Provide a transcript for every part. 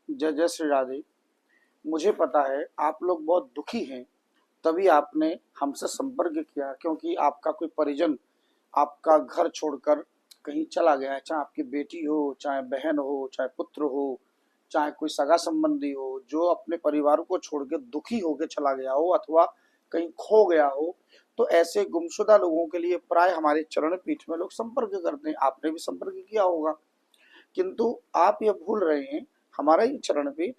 जय जय श्री राधे। मुझे पता है आप लोग बहुत दुखी हैं, तभी आपने हमसे संपर्क किया, क्योंकि आपका कोई परिजन आपका घर छोड़कर कहीं चला गया है। चाहे आपकी बेटी हो, चाहे बहन हो, चाहे पुत्र हो, चाहे कोई सगा संबंधी हो, जो अपने परिवार को छोड़ के दुखी होकर चला गया हो अथवा कहीं खो गया हो। तो ऐसे गुमशुदा लोगों के लिए प्राय हमारे चरण पीठ में लोग संपर्क करते हैं। आपने भी संपर्क किया होगा, किंतु आप ये भूल रहे हैं, हमारा ये चरण पीठ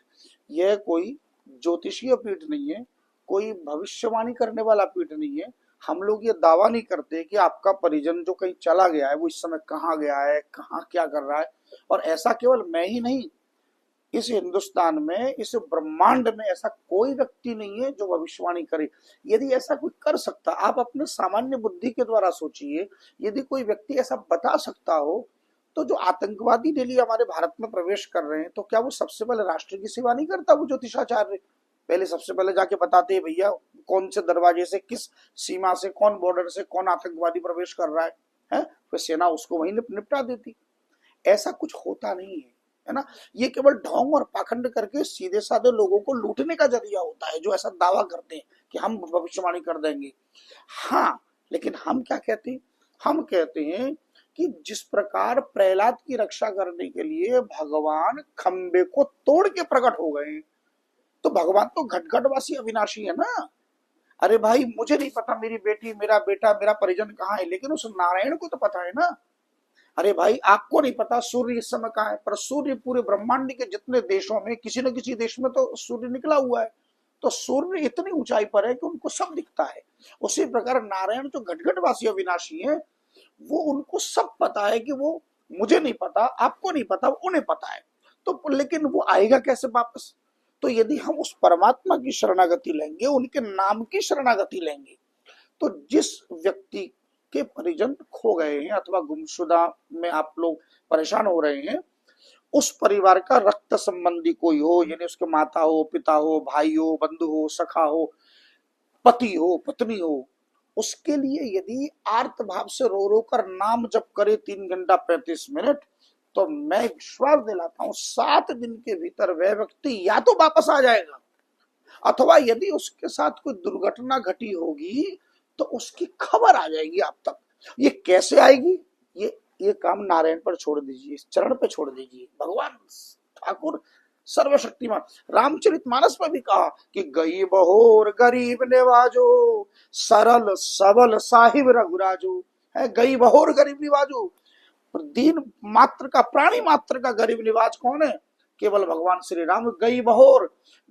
यह कोई ज्योतिषीय पीठ नहीं है, कोई भविष्यवाणी करने वाला पीठ नहीं है। हम लोग ये दावा नहीं करते कि आपका परिजन जो कहीं चला गया है वो इस समय कहाँ गया है, कहाँ क्या कर रहा है। और ऐसा केवल मैं ही नहीं, इस हिंदुस्तान में, इस ब्रह्मांड में ऐसा कोई व्यक्ति नहीं है जो भविष्यवाणी करे। यदि ऐसा कोई कर सकता, आप अपने सामान्य बुद्धि के द्वारा सोचिए, यदि कोई व्यक्ति ऐसा बता सकता हो, तो जो आतंकवादी डेली हमारे भारत में प्रवेश कर रहे हैं, तो क्या वो सबसे पहले राष्ट्र की सेवा नहीं करता? वो ज्योतिषाचार्य पहले सबसे पहले जाके बताते हैं, भैया कौन से दरवाजे से, किस सीमा से, कौन बॉर्डर से कौन आतंकवादी प्रवेश कर रहा है? फिर सेना उसको वहीं निपटा देती। ऐसा कुछ होता नहीं है ना। ये केवल ढोंग और पाखंड करके सीधे साधे लोगों को लूटने का जरिया होता है, जो ऐसा दावा करते हैं कि हम भविष्यवाणी कर देंगे। हाँ, लेकिन हम क्या कहते हैं? हम कहते हैं कि जिस प्रकार प्रहलाद की रक्षा करने के लिए भगवान खंबे को तोड़ के प्रकट हो गए, तो भगवान तो घटघटवासी अविनाशी है ना। अरे भाई, मुझे नहीं पता मेरी बेटी, मेरा बेटा, मेरा परिजन कहाँ है, लेकिन उस नारायण को तो पता है ना। अरे भाई, आपको नहीं पता सूर्य इस समय कहाँ है, पर सूर्य पूरे ब्रह्मांड के जितने देशों में, किसी न किसी देश में तो सूर्य निकला हुआ है। तो सूर्य इतनी ऊंचाई पर है कि उनको सब दिखता है। उसी प्रकार नारायण जो घटघटवासी अविनाशी है, वो उनको सब पता है कि वो, मुझे नहीं पता, आपको नहीं पता, उन्हें पता है। तो लेकिन वो आएगा कैसे वापस? तो यदि हम उस परमात्मा की शरणागति लेंगे, उनके नाम की शरणागति लेंगे, तो जिस व्यक्ति के परिजन खो गए हैं अथवा गुमशुदा में आप लोग परेशान हो रहे हैं, उस परिवार का रक्त संबंधी कोई हो, यानी उसके माता हो, पिता हो, भाई हो, बंधु हो, सखा हो, पति हो, पत्नी हो, उसके लिए यदि आर्त भाव से रो रो कर नाम जप करे 3 घंटा 35 मिनट, तो मैं विश्वास दिलाता हूं 7 दिन के भीतर वह व्यक्ति या तो वापस आ जाएगा, अथवा यदि उसके साथ कोई दुर्घटना घटी होगी तो उसकी खबर आ जाएगी आप तक। ये कैसे आएगी? ये काम नारायण पर छोड़ दीजिए, इस चरण पे छोड़ दीजिए। भगवान ठाकुर सर्वशक्तिमान रामचरितमानस में भी कहा कि गई बहोर गरीब निवाजो, सरल सबल साहिब रघुराजो। है, गई बहोर गरीब निवाजो। दीन मात्र का, प्राणी मात्र का गरीब निवाज कौन है? केवल भगवान श्री राम। गई बहोर,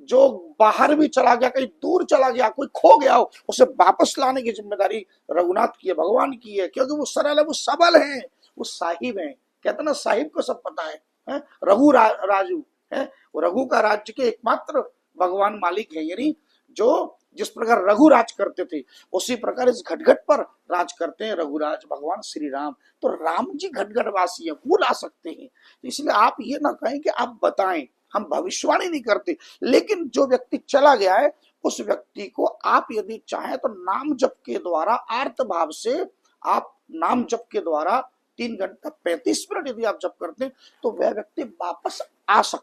जो बाहर भी चला गया, कहीं दूर चला गया, कोई खो गया हो, उसे वापस लाने की जिम्मेदारी रघुनाथ की है, भगवान की है। क्योंकि वो सरल है, वो सबल है, वो साहिब है। कहते ना, साहिब को सब पता है? रघु राजू है, वो रघु का राज्य के एकमात्र भगवान मालिक है। यानी जो जिस प्रकार रघु राज करते थे, उसी प्रकार इस घटघट पर राज करते हैं रघुराज भगवान श्री राम। तो राम जी घटघट वासी है, वो ला सकते हैं। तो इसलिए आप ये ना कहें कि आप बताएं, हम भविष्यवाणी नहीं करते। लेकिन जो व्यक्ति चला गया है, उस व्यक्ति को आप यदि चाहें तो नाम जप के द्वारा, आर्त भाव से आप नाम जप के द्वारा 3 घंटा 35 मिनट यदि आप जप करते हैं, तो वह व्यक्ति वापस आ सकता है।